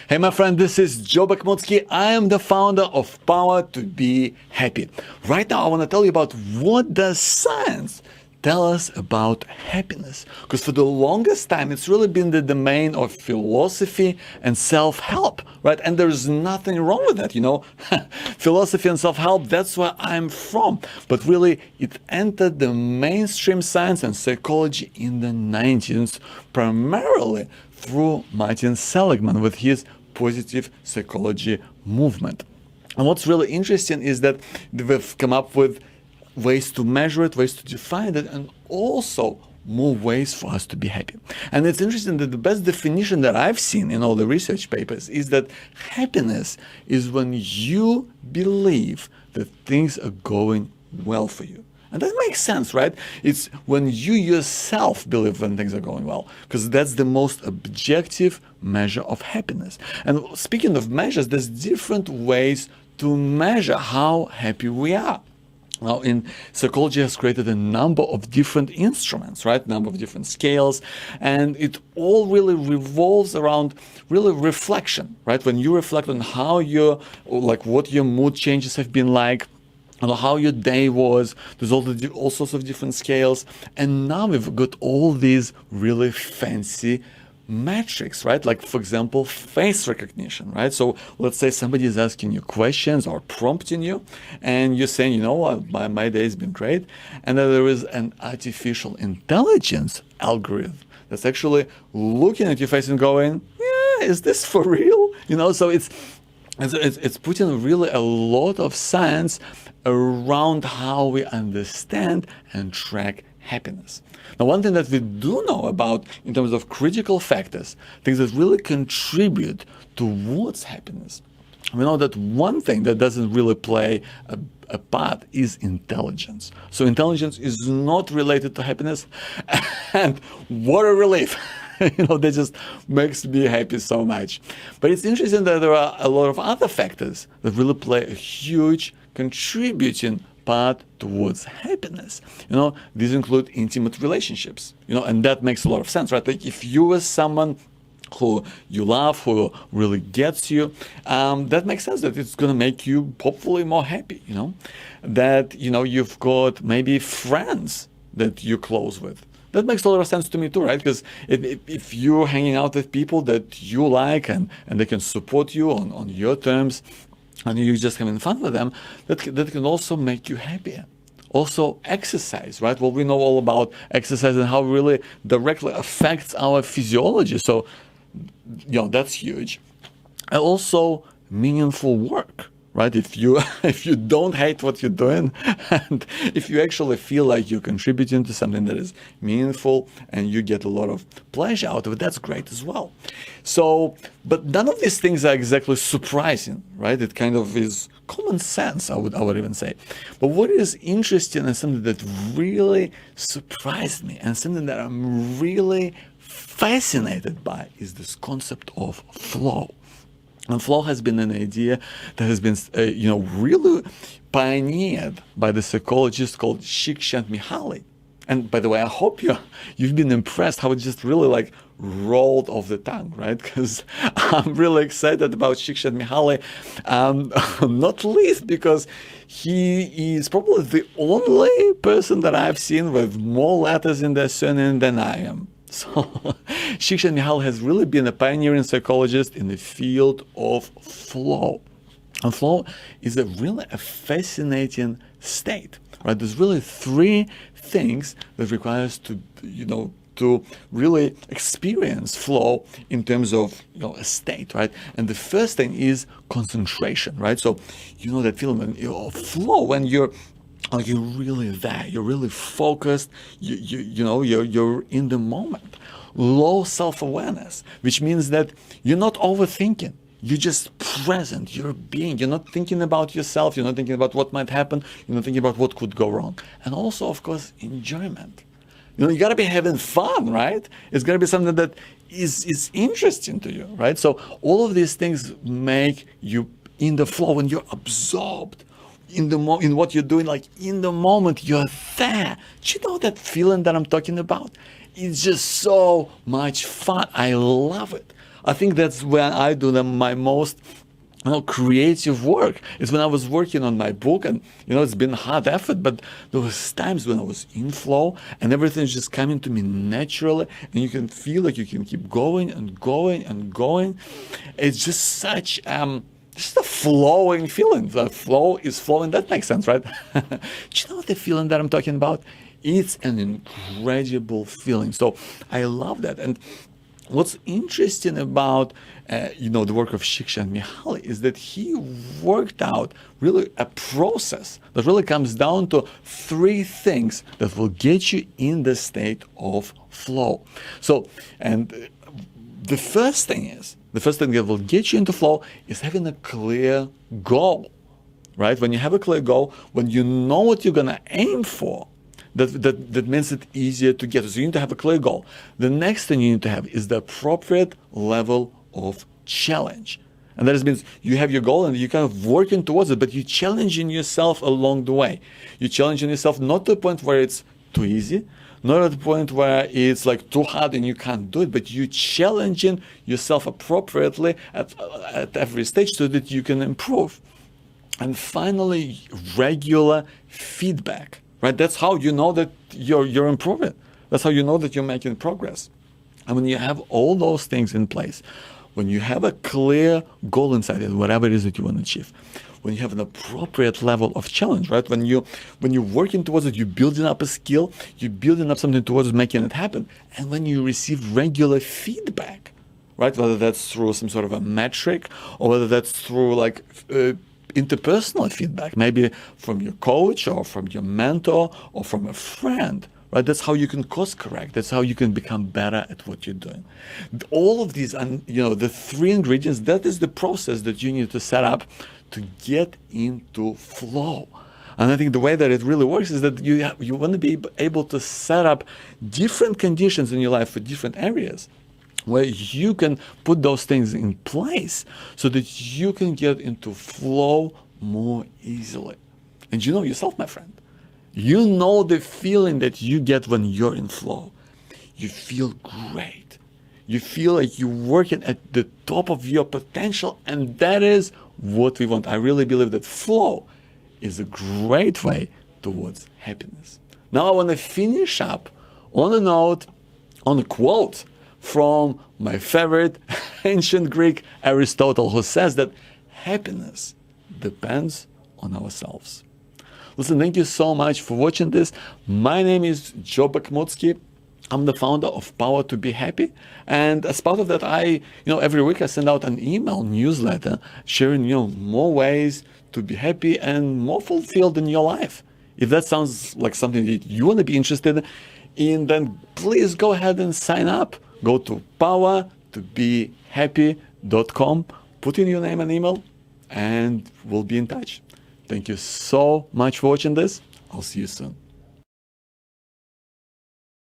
Hey, my friend, this is Joe Bakhmoutski. I am the founder of Power to Be Happy. Right now, I want to tell you about what does science tell us about happiness. Because for the longest time, it's really been the domain of philosophy and self-help, right? And there's nothing wrong with that, Philosophy and self-help, that's where I'm from. But really, it entered the mainstream science and psychology in the 90s, primarily through Martin Seligman with his positive psychology movement. And what's really interesting is that we've come up with ways to measure it, ways to define it, and also more ways for us to be happy. And it's interesting that the best definition that I've seen in all the research papers is that happiness is when you believe that things are going well for you. And that makes sense, right? It's when you yourself believe when things are going well, because that's the most objective measure of happiness. And speaking of measures, there's different ways to measure how happy we are. Now, psychology has created a number of different instruments, right? Number of different scales, and it all really revolves around really reflection, right? When you reflect on how what your mood changes have been like, and how your day was, there's all sorts of different scales, and now we've got all these really fancy metrics, right? Like, for example, face recognition, right? So let's say somebody is asking you questions or prompting you, and you're saying, my day's been great. And then there is an artificial intelligence algorithm that's actually looking at your face and going, yeah, is this for real? So it's putting really a lot of science around how we understand and track happiness. Now, one thing that we do know about in terms of critical factors, things that really contribute towards happiness, we know that one thing that doesn't really play a part is intelligence. So intelligence is not related to happiness, and what a relief. That just makes me happy so much. But it's interesting that there are a lot of other factors that really play a huge contributing part towards happiness. These include intimate relationships, and that makes a lot of sense, right? Like if you were someone who you love, who really gets you, that makes sense that it's going to make you hopefully more happy, that, you've got maybe friends that you're close with. That makes a lot of sense to me too, right? Because if you're hanging out with people that you like and they can support you on your terms, and you're just having fun with them, that can also make you happier. Also, exercise, right? Well, we know all about exercise and how it really directly affects our physiology. So, that's huge. And also, meaningful work, right? If you don't hate what you're doing, and if you actually feel like you're contributing to something that is meaningful and you get a lot of pleasure out of it, that's great as well. So, but none of these things are exactly surprising, right? It kind of is common sense, I would even say. But what is interesting and something that really surprised me and something that I'm really fascinated by is this concept of flow. And flow has been an idea that has been, really pioneered by the psychologist called Csikszentmihalyi. And by the way, I hope you've been impressed how it just really rolled off the tongue, right? Because I'm really excited about Csikszentmihalyi, not least because he is probably the only person that I've seen with more letters in their surname than I am. So Csikszentmihalyi has really been a pioneering psychologist in the field of flow. And flow is really a fascinating state, right? There's really three things that require us to really experience flow in terms of a state, right? And the first thing is concentration, right? So that feeling when you're flow, when you're really there, you're really focused, you're in the moment. Low self-awareness, which means that you're not overthinking. You're just present, you're being, you're not thinking about yourself, you're not thinking about what might happen, you're not thinking about what could go wrong. And also, of course, enjoyment. You got to be having fun, right? It's got to be something that is interesting to you, right? So all of these things make you in the flow when you're absorbed in what you're doing, in the moment, you're there. Do you know that feeling that I'm talking about? It's just so much fun. I love it. I think that's when I do my most creative work. It's when I was working on my book, and it's been hard effort, but there was times when I was in flow and everything's just coming to me naturally, and you can feel like you can keep going and going and going. It's just such just a flowing feeling. The flow is flowing. That makes sense, right? Do you know the feeling that I'm talking about? It's an incredible feeling. So I love that. And what's interesting about the work of Shiksha and Mihaly is that he worked out really a process that really comes down to three things that will get you in the state of flow. So, and the first thing that will get you into flow is having a clear goal, right? When you have a clear goal, when you know what you're gonna aim for, that makes it easier to get. So you need to have a clear goal. The next thing you need to have is the appropriate level of challenge. And that means you have your goal and you're kind of working towards it, but you're challenging yourself along the way. You're challenging yourself not to the point where it's too easy, not at the point where it's like too hard and you can't do it, but you're challenging yourself appropriately at every stage so that you can improve. And finally, regular feedback. Right? That's how you know that you're improving. That's how you know that you're making progress. And when you have all those things in place, when you have a clear goal inside it, whatever it is that you want to achieve, when you have an appropriate level of challenge, right? When you're working towards it, you're building up a skill, you're building up something towards making it happen. And when you receive regular feedback, right? Whether that's through some sort of a metric or whether that's through interpersonal feedback, maybe from your coach or from your mentor or from a friend, right? That's how you can course correct. That's how you can become better at what you're doing. All of these, the three ingredients, that is the process that you need to set up to get into flow. And I think the way that it really works is that you want to be able to set up different conditions in your life for different areas, where you can put those things in place so that you can get into flow more easily. And you know yourself, my friend. You know the feeling that you get when you're in flow. You feel great. You feel like you're working at the top of your potential, and that is what we want. I really believe that flow is a great way towards happiness. Now I want to finish up on a note, on a quote from my favorite ancient Greek, Aristotle, who says that happiness depends on ourselves. Listen, thank you so much for watching this. My name is Joe Bakhmoutski. I'm the founder of Power to Be Happy. And as part of that, every week I send out an email newsletter sharing, more ways to be happy and more fulfilled in your life. If that sounds like something that you want to be interested in, then please go ahead and sign up. Go to powertobehappy.com, put in your name and email, and we'll be in touch. Thank you so much for watching this. I'll see you soon.